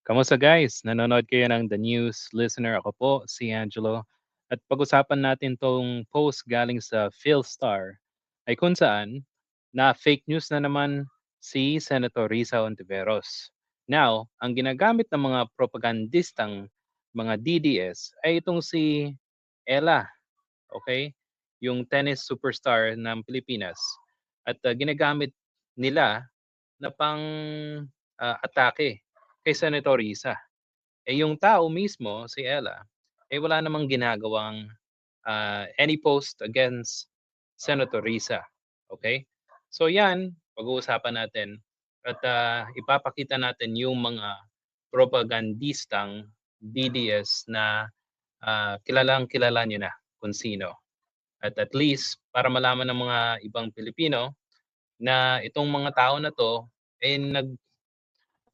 Kamusta guys? Nanonood kayo ng The News Listener. Ako po, si Angelo. At pag-usapan natin tong post galing sa Philstar ay kung saan na fake news na naman si Senator Risa Ontiveros. Now, ang ginagamit ng mga propagandistang mga DDS ay itong si Ella, okay? Yung tennis superstar ng Pilipinas. At ginagamit nila na pang atake kay Senator Risa. Eh, yung tao mismo, si Ella, eh wala namang ginagawang any post against Senator Risa. Okay? So yan, pag-uusapan natin at ipapakita natin yung mga propagandistang DDS na kilalang kilala nyo na kung sino. At least, para malaman ng mga ibang Pilipino na itong mga tao na to ay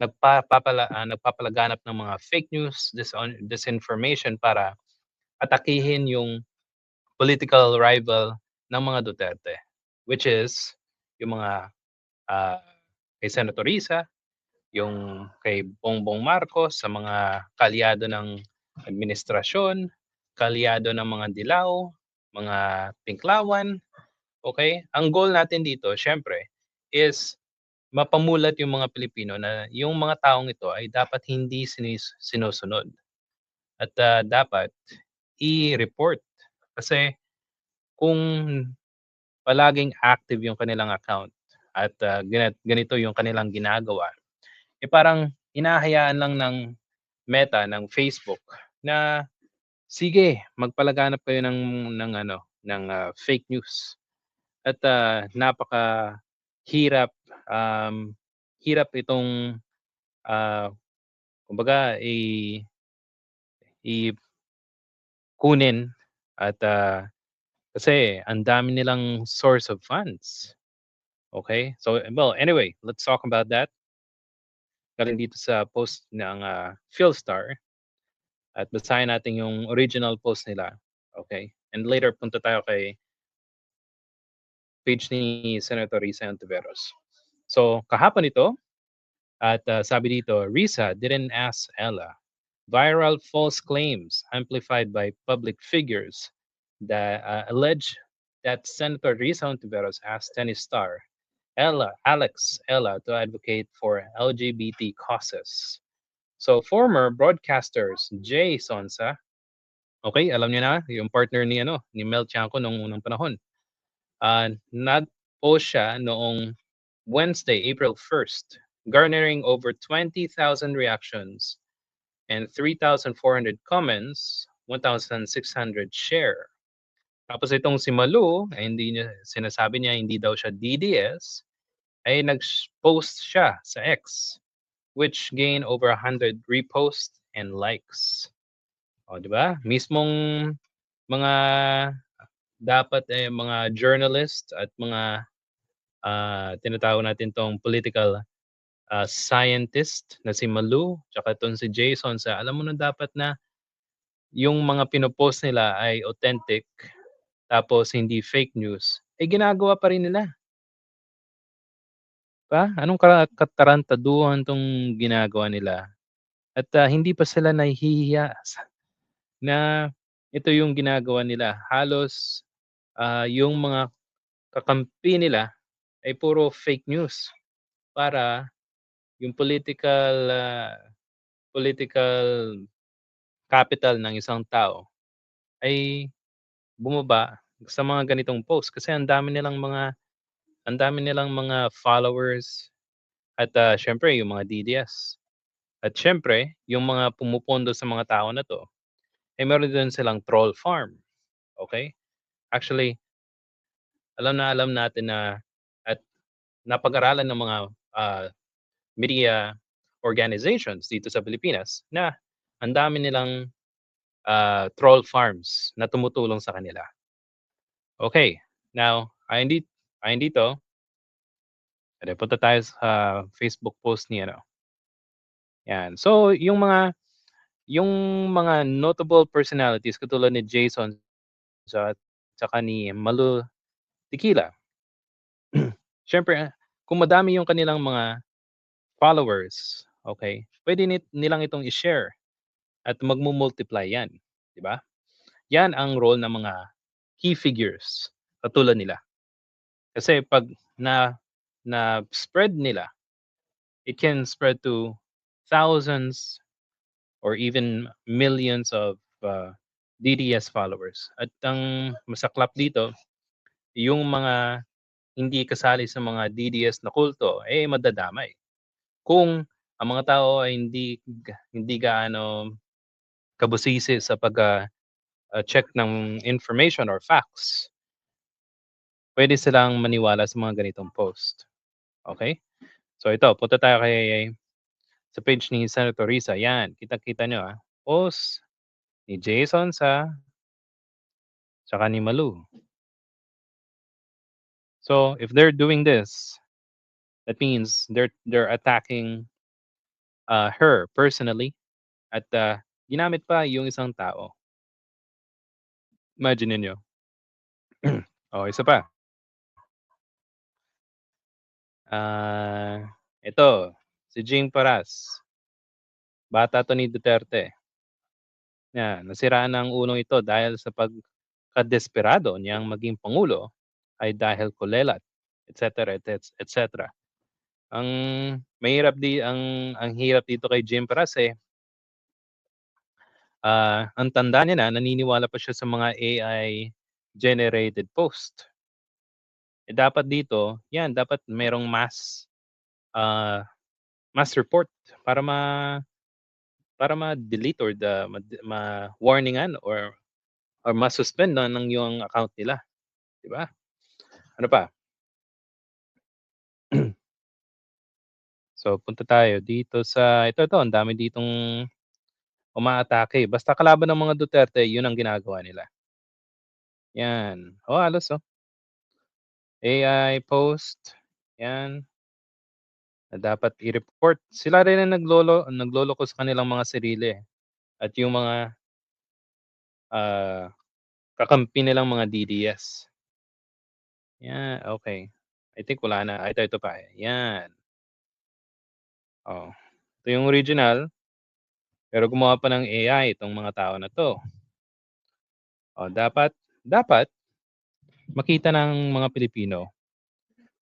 nagpapalaganap ng mga fake news, disinformation para atakihin yung political rival ng mga Duterte, which is yung mga ah, kay Senator Risa, yung kay Bongbong Marcos sa mga kalyado ng administrasyon, kalyado ng mga dilaw, mga tinklawan, okay? Ang goal natin dito, syempre, is mapamulat yung mga Pilipino na yung mga taong ito ay dapat hindi sinusunod at dapat i-report. Kasi kung palaging active yung kanilang account at ganito yung kanilang ginagawa, eh parang hinahayaan lang ng Meta ng Facebook na sige, magpalaganap kayo ng fake news. At napaka hirap hirap itong kumbaga i kunin at kasi ang dami nilang source of funds. Okay? So, well, anyway, let's talk about that. Galing dito sa post ng Philstar at basahin natin yung original post nila. Okay? And later, punta tayo kay page ni Senator Risa Ontiveros. So, kahapon ito, at sabi dito, Risa didn't ask Ella. Viral false claims amplified by public figures that allege that Senator Risa Ontiveros asked tennis star Alex Ella to advocate for LGBT causes. So former broadcasters Jay Sonsa, okay, alam niyo na, yung partner ni Mel Tiangco nung unang panahon. Nag-post siya noong Wednesday, April 1st, garnering over 20,000 reactions and 3,400 comments, 1,600 share. Tapos itong si Malu, ay hindi niya sinasabi niya hindi daw siya DDS, ay nag-post siya sa X, which gained over 100 reposts and likes. O, di ba? Mismong mga dapat mga journalist at mga tinatawag natin tong political scientist na si Malu, tsaka itong si Jason sa alam mo na dapat na yung mga pinopost nila ay authentic tapos hindi fake news, eh ginagawa pa rin nila. Pa? Anong katarantaduhan 'tong ginagawa nila at hindi pa sila nahihiya na ito yung ginagawa nila. Halos yung mga kakampi nila ay puro fake news para yung political capital ng isang tao ay bumaba sa mga ganitong post kasi ang dami nilang mga followers at siyempre yung mga DDS. At siyempre yung mga pumupondo sa mga tao na 'to, eh, meron din silang troll farm, okay? Actually, alam natin na at napag-aralan ng mga ah, media organizations dito sa Pilipinas na ang dami nilang troll farms na tumutulong sa kanila. Okay, now ayon dito, punta tayo sa Facebook post ni ano, 'yan. So yung mga notable personalities katulad ni Jason at saka ni Malu Tequila, siyempre kung madami yung kanilang mga followers, okay, puwede nilang itong i-share at magmu-multiply 'yan, 'di ba? 'Yan ang role ng mga key figures katulad nila. Kasi 'pag na na-spread nila, it can spread to thousands or even millions of, DDS followers. At ang masaklap dito, yung mga hindi kasali sa mga DDS na kulto, eh, madadamay. Kung ang mga tao ay hindi gaano kabusisi sa check ng information or facts, puwede silang maniwala sa mga ganitong post, okey? So ito, punta tayo sa page ni Senator Risa, 'yan, kitang-kita niyo, post ni Jason tsaka ni Malu. So if they're doing this, that means they're attacking, her personally at, ginamit pa yung isang tao. Imagine ninyo. Oh, isa pa, ito, si Jing Paras, bata 'to ni Duterte. 'Yan, nasiraan ang ulong ito dahil sa pagkadesperado niyang maging pangulo ay dahil kulelat, et cetera, et cetera. Ang mahirap ang hirap dito kay Jim Paras, eh, ang tanda niya na naniniwala pa siya sa mga AI generated post. Eh, dapat dito 'yan, dapat merong ah, mass report para ma-delete or ma-warningan or ma-suspend ng yung account nila, 'di ba? Ano pa? So, punta tayo dito sa ito, ang dami ditong umaatake. Basta kalaban ng mga Duterte, 'yun ang ginagawa nila. 'Yan. Oh, halos, AI post, 'yan, na dapat i-report. Sila rin ang nagloloko sa kanilang mga sarili, at yung mga, ah, kakampi nilang mga DDS. 'Yan, okey. I think wala na. Ito pa, 'yan. Oh, ito yung original, pero gumawa pa ng AI itong mga tao na 'to. Oh, dapat dapat makita ng mga Pilipino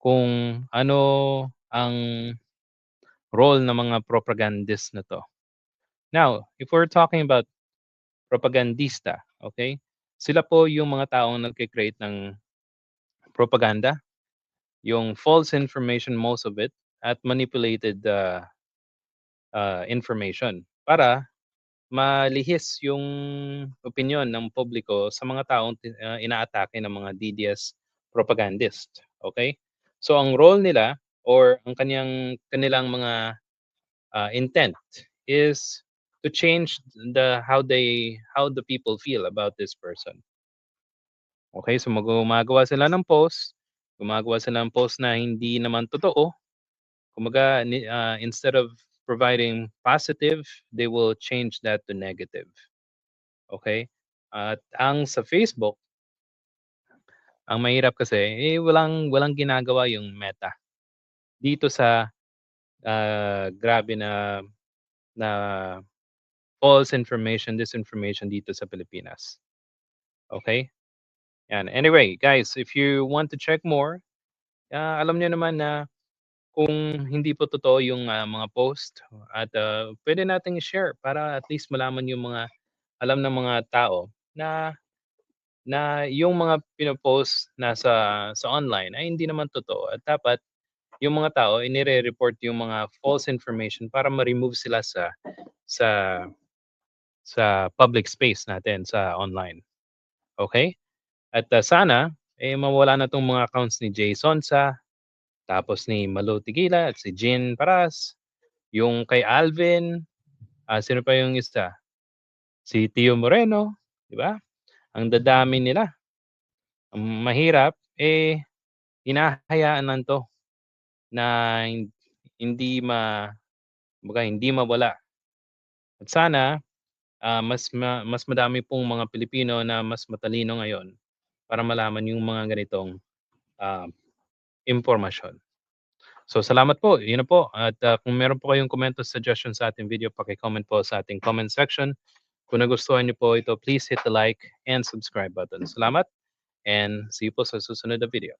kung ano ang role ng mga propagandist na 'to. Now, if we're talking about propagandista, okay? Sila po yung mga taong nagke-create ng propaganda, yung false information, most of it, at manipulated, information para malihis yung opinyon ng publiko sa mga taong inaatake ng mga DDS propagandist, okay? So ang role nila or ang kanilang mga, intent is to change how the people feel about this person. Okay, so gumagawa sila ng post na hindi naman totoo. Kumbaga instead of providing positive, they will change that to negative, okay? At ang sa Facebook, ang mahirap kasi, eh, walang walang ginagawa yung Meta dito sa, grabe na na false information, disinformation dito sa Pilipinas, okay? Yan. Anyway, guys, if you want to check more, alam niyo naman na kung hindi po totoo yung, mga post at, puwede nating i-share para at least malaman yung mga alam ng mga tao na na yung mga pino-post sa online ay hindi naman totoo, at dapat yung mga tao inire-report yung mga false information para ma-remove sila sa sa public space natin sa online, okay? At, sana, eh, mawala na 'tong mga accounts ni Jason tapos ni Malo Tigila at si Jean Paras, yung kay Alvin, sino pa yung isa? Si Tio Moreno, 'di ba? Ang dadami nila. Ang mahirap, eh, hinahayaan lang 'to na hindi kumbaga hindi mawala. At sana, mas madami pong mga Pilipino na mas matalino ngayon para malaman yung mga ganitong, ah, impormasyon. So salamat po, yun na po at, kung meron po kayong komento, suggestion sa ating video, paki-comment po sa ating comment section. Kung nagustuhan niyo po ito, please hit the like and subscribe button. Salamat and see you po sa susunod na video.